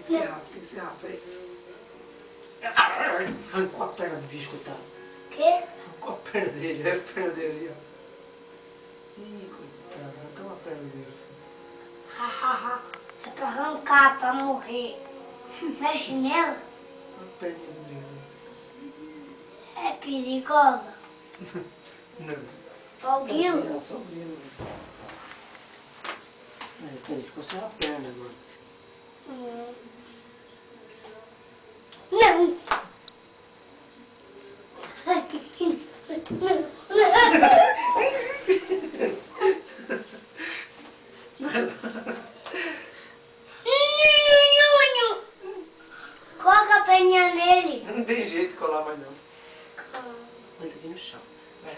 Tem que ser rápido. Arrancou a perna do bicho, coitado. Quê? Arrancou a perna dele, olha a perna dele ali, ó. Ih, coitado, arrancou a perna dele. Hahaha. É pra arrancar, pra morrer. Mexe nela. A perninha do menino. É perigosa. Não. Só o grilo. É, só o grilo. Ele ficou sem a perna agora. Não. Coloca a perninha nele. Não tem jeito de colar mais não. Ele tá aqui no chão. Vai,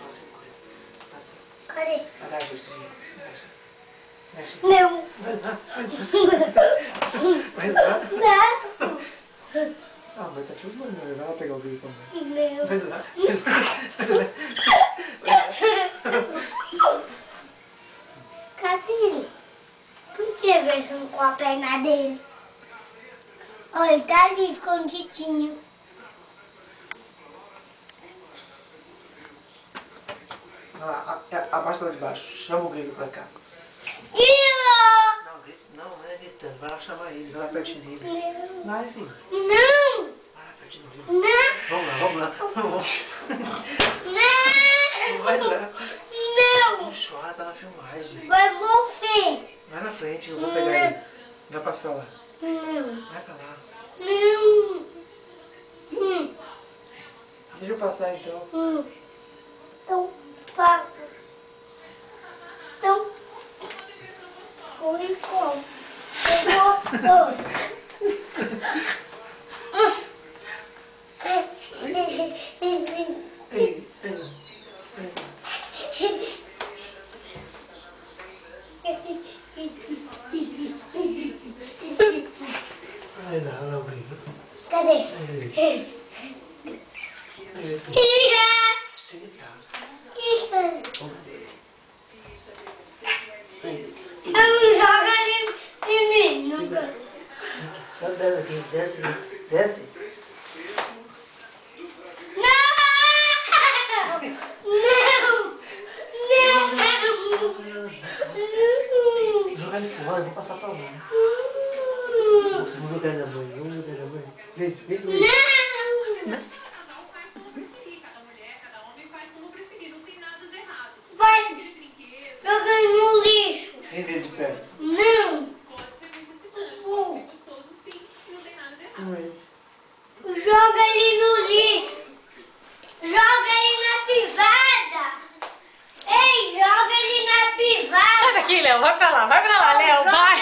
passa com ele. Passa. Cadê? Agacha o seguinte. Agacha. Não. Vai lá. Não. Ah, vai tá filmando, né? Vai lá pegar o vídeo também. Não. Vai lá. Cadê ele? Por que veio com a perna dele? Olha, ele tá ali escondidinho. Vai lá, abaixa lá de baixo. Chama o grilo pra cá. Grilo! Não é gritando. Vai lá chamar ele. Vai lá pertinho dele. Não. Vai, filho. Não. Vai lá pertinho dele. Não. Vamos lá. Não. Vai lá. Não. Não chora, tá na filmagem. Vai você. Vai na frente, eu vou pegar ele. Vai passar pra lá. Não. Vai pra lá. Não. Deixa eu passar então. Então, pá. Então, corre como? Ei. Vai lá, olha o grilo. Cadê? Você tá. Não joga ali em mim. Só desce aqui, desce. Desce. Não! Jogar ele fora, vou passar pra lá. Vou jogar ele na banha, Vem. Não! Vai jogar no lixo. Vem ver de perto. Não! Joga ele no lixo. Joga ele na privada. Ei, joga ele na privada. Sai daqui, Léo. Vai pra lá, Léo. Vai.